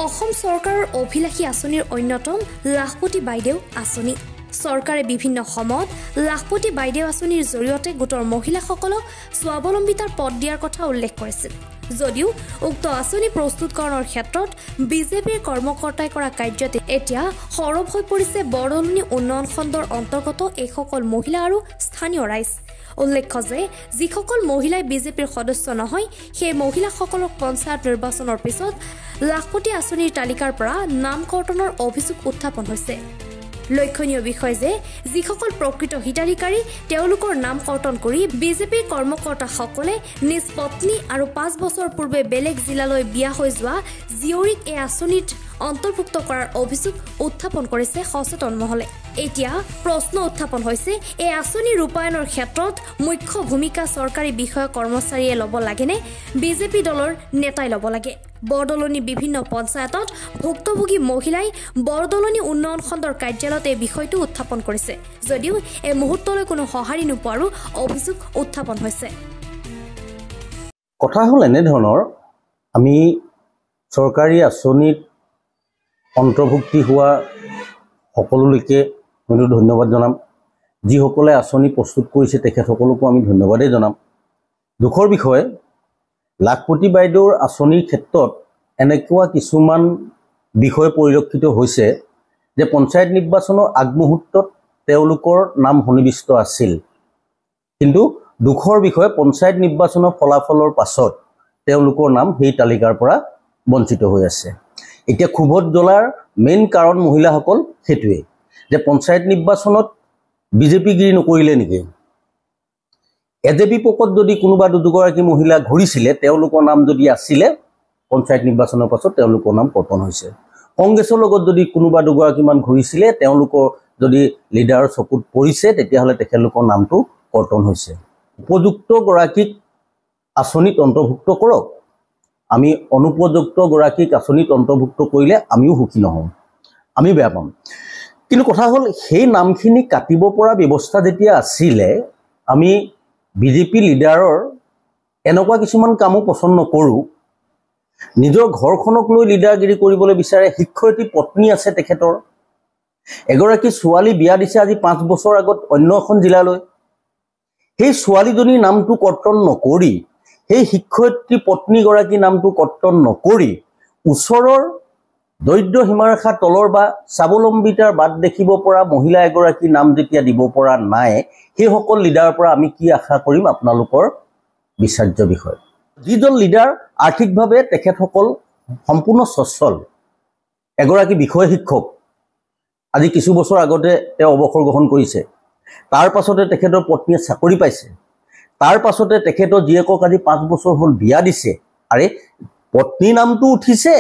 অসম চৰকাৰৰ অভিলাষী আঁচনিৰ অন্যতম লাখপতি বাইদেউ আঁচনি। চৰকাৰে বিভিন্ন সময়ত লাখপতি বাইদেউ আঁচনিৰ জৰিয়তে গোটৰ মহিলাসকলক স্বাৱলম্বিতাৰ পথ দিয়াৰ কথা উল্লেখ কৰিছিল। যদিও উক্ত আঁচনি প্ৰস্তুতকৰণৰ ক্ষেত্ৰত বিজেপিৰ কৰ্মকৰ্তাই কৰা কাৰ্যতে এতিয়া সৰব হৈ পৰিছে বৰদলনি উন্নয়ন খণ্ডৰ অন্তৰ্গত এইসকল মহিলা আৰু স্থানীয় ৰাইজ। উল্লেখ্য যে যিসকল মহিলাই বিজেপিৰ সদস্য নহয় সেই মহিলাসকলক পঞ্চায়ত নিৰ্বাচনৰ পিছত লাখপতি আঁচনিৰ তালিকাৰ পৰা নাম কৰ্তনৰ অভিযোগ উত্থাপন হৈছে। লক্ষণীয় বিষয় যে যিসকল প্ৰকৃত হিতাধিকাৰী তেওঁলোকৰ নাম কৰ্তন কৰি বিজেপিৰ কৰ্মকৰ্তাসকলে নিজ পত্নী আৰু 5 বছৰ পূৰ্বে বেলেগ জিলালৈ বিয়া হৈ যোৱা জীয়ৰীক এই আঁচনিত অন্তৰ্ভুক্ত কৰাৰ অভিযোগ উত্থাপন কৰিছে সচেতন মহলে। এতিয়া প্ৰশ্ন উত্থাপন হৈছে এই আঁচনি ৰূপায়ণৰ ক্ষেত্ৰত মুখ্য ভূমিকা চৰকাৰী বিষয়া কৰ্মচাৰীয়ে ল'ব লাগেনে বিজেপি দলৰ নেতাই ল'ব লাগে? বৰদলনি বিভিন্ন পঞ্চায়তত ভুক্তভোগী মহিলাই বৰদলনি উন্নয়ন খণ্ডৰ কাৰ্যালয়ত এই বিষয়টো উত্থাপন কৰিছে যদিও এই মুহূৰ্তলৈ কোনো সঁহাৰি নোপোৱাৰো অভিযোগ উত্থাপন হৈছে। কথা হ'ল এনেধৰণৰ, আমি চৰকাৰী আঁচনিত অন্তৰ্ভুক্তি হোৱা সকলোলৈকে মই ধন্যবাদ জনাম। যিসকলে আঁচনি প্ৰস্তুত কৰিছে তেখেতসকলকো আমি ধন্যবাদেই জনাম। দুখৰ বিষয়, লাখপতি বাইদেউৰ আঁচনিৰ ক্ষেত্ৰত এনেকুৱা কিছুমান বিষয় পৰিলক্ষিত হৈছে যে পঞ্চায়ত নিৰ্বাচনৰ আগমুহূৰ্তত তেওঁলোকৰ নাম সন্নিৱিষ্ট আছিল, কিন্তু দুখৰ বিষয়ে পঞ্চায়ত নিৰ্বাচনৰ ফলাফলৰ পাছত তেওঁলোকৰ নাম সেই তালিকাৰ পৰা বঞ্চিত হৈ আছে। এতিয়া ক্ষোভত জ্বলাৰ মেইন কাৰণ মহিলাসকল সেইটোৱেই যে পঞ্চায়ত নিৰ্বাচনত বিজেপিগিৰি নকৰিলে নেকি? এজেপি পকত যদি কোনোবা দুগৰাকী মহিলা ঘূৰিছিলে তেওঁলোকৰ নাম যদি আছিলে পঞ্চায়ত নিৰ্বাচনৰ পাছত তেওঁলোকৰ নাম কৰ্তন হৈছে। কংগ্ৰেছৰ লগত যদি কোনোবা দুগৰাকীমান ঘূৰিছিলে তেওঁলোকৰ যদি লিডাৰৰ চকুত পৰিছে তেতিয়াহ'লে তেখেতলোকৰ নামটো কৰ্তন হৈছে। উপযুক্ত গৰাকীক আঁচনিত অন্তৰ্ভুক্ত কৰক। আমি অনুপযুক্ত গৰাকীক আঁচনিত অন্তৰ্ভুক্ত কৰিলে আমিও সুখী নহওঁ, আমি বেয়া পাম। কিন্তু কথা হ'ল সেই নামখিনি কাটিব পৰা ব্যৱস্থা যেতিয়া আছিলে, আমি বিজেপি লিডাৰৰ এনেকুৱা কিছুমান কামো পচন্দ নকৰোঁ। নিজৰ ঘৰখনক লৈ লিডাৰগিৰি কৰিবলৈ বিচাৰে। শিক্ষয়িত্ৰী পত্নী আছে তেখেতৰ, এগৰাকী ছোৱালী বিয়া দিছে আজি 5 বছৰ আগত অন্য এখন জিলালৈ। সেই ছোৱালীজনীৰ নামটো কৰ্তন নকৰি, সেই শিক্ষয়িত্ৰী পত্নীগৰাকীৰ নামটো কৰ্তন নকৰি ওচৰৰ দৰিদ্ৰ সীমাৰেখাৰ তলৰ বা স্বাৱলম্বিতাৰ বাট দেখিব পৰা মহিলা এগৰাকীৰ নাম যেতিয়া দিব পৰা নাই, সেইসকল লিডাৰৰ পৰা আমি কি আশা কৰিম? আপোনালোকৰ বিচাৰ্য বিষয়। যিজন লিডাৰ আৰ্থিকভাৱে তেখেতসকল সম্পূৰ্ণ সচ্ছল, এগৰাকী বিষয় শিক্ষক, আজি কিছু বছৰ আগতে তেওঁ অৱসৰ গ্ৰহণ কৰিছে। তাৰ পাছতে তেখেতৰ পত্নীয়ে চাকৰি পাইছে, তাৰ পাছতে তেখেতৰ জীয়েকক আজি 5 বছৰ হ'ল বিয়া দিছে। আৰে পত্নীৰ নামটো উঠিছে,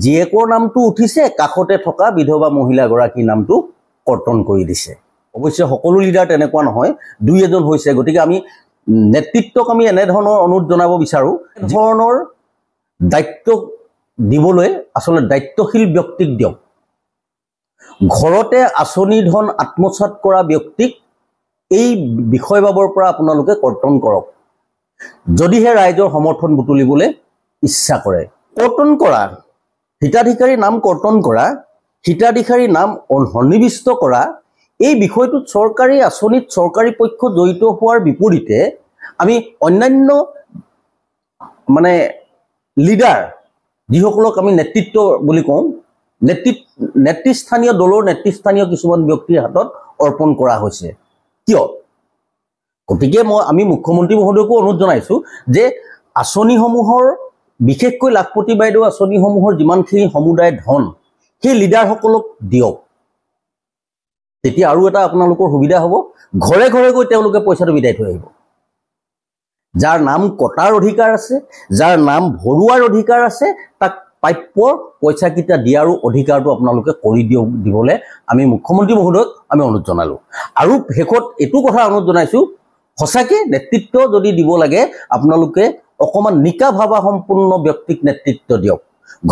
জীয়েকৰ নামটো উঠিছে, কাষতে থকা বিধৱা মহিলাগৰাকীৰ নামটো কৰ্তন কৰি দিছে। অৱশ্যে সকলো লিডাৰ তেনেকুৱা নহয়, 2-এজন হৈছে। গতিকে আমি নেতৃত্বক আমি এনেধৰণৰ অনুৰোধ জনাব বিচাৰোঁ, ধৰণৰ দায়িত্ব দিবলৈ আচলতে দায়িত্বশীল ব্যক্তিক দিয়ক। ঘৰতে আঁচনি ধন আত্মসাৎ কৰা ব্যক্তিক এই বিষয়বাবৰ পৰা আপোনালোকে কৰ্তন কৰক, যদিহে ৰাইজৰ সমৰ্থন বুটলিবলৈ ইচ্ছা কৰে। কৰ্তন কৰা, হিতাধিকাৰীৰ নাম কৰ্তন কৰা, হিতাধিকাৰীৰ নাম সন্নিৱিষ্ট কৰা, এই বিষয়টোত চৰকাৰী আঁচনিত চৰকাৰী পক্ষ জড়িত হোৱাৰ বিপৰীতে আমি অন্যান্য লিডাৰ যিসকলক আমি নেতৃত্ব বুলি কওঁ, নেতৃস্থানীয় দলৰ নেতৃস্থানীয় কিছুমান ব্যক্তিৰ হাতত অৰ্পণ কৰা হৈছে। কিয়? গতিকে আমি মুখ্যমন্ত্ৰী মহোদয়কো অনুৰোধ জনাইছোঁ যে আঁচনিসমূহৰ, বিশেষকৈ লাখপতি বাইদেউ আঁচনিসমূহৰ যিমানখিনি সমুদায় ধন সেই লিডাৰসকলক দিয়ক। তেতিয়া আৰু এটা আপোনালোকৰ সুবিধা হ'ব, ঘৰে ঘৰে গৈ তেওঁলোকে পইচাটো বিদায় থৈ আহিব। যাৰ নাম কটাৰ অধিকাৰ আছে, যাৰ নাম ভৰোৱাৰ অধিকাৰ আছে, তাক প্ৰাপ্য পইচাকেইটা দিয়াৰো অধিকাৰটো আপোনালোকে কৰি দিবলৈ আমি মুখ্যমন্ত্ৰী মহোদয়ক আমি অনুৰোধ জনালোঁ। আৰু শেষত এইটো কথা অনুৰোধ জনাইছোঁ, সঁচাকৈ নেতৃত্ব যদি দিব লাগে আপোনালোকে অকণমান নিকা ভাবা সম্পূৰ্ণ ব্যক্তিক নেতৃত্ব দিয়ক।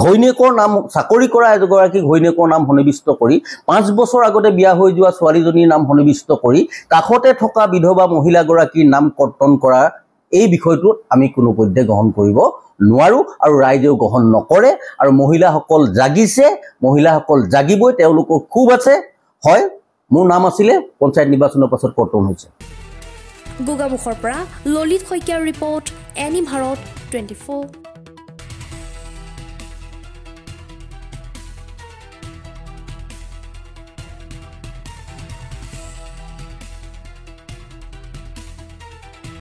ঘৈণীয়েকৰ নাম, চাকৰি কৰা এগৰাকী ঘৈণীয়েকৰ নাম সন্নিৱিষ্ট কৰি, 5 বছৰ আগতে বিয়া হৈ যোৱা ছোৱালীজনীৰ নাম সন্নিৱিষ্ট কৰি, কাষতে থকা বিধৱা মহিলাগৰাকীৰ নাম কৰ্তন কৰা এই বিষয়টোত আমি কোনো পধ্যে গ্ৰহণ কৰিব নোৱাৰোঁ আৰু ৰাইজেও গ্ৰহণ নকৰে আৰু মহিলাসকল জাগিছে মহিলাসকল জাগিবই তেওঁলোকৰ খুব আছে হয় মোৰ নাম আছিলে পঞ্চায়ত নিৰ্বাচনৰ পাছত কৰ্তন হৈছে গোগামুখৰ পৰা ললিত শইকীয়াৰ ৰিপৰ্ট এনি ভাৰত 24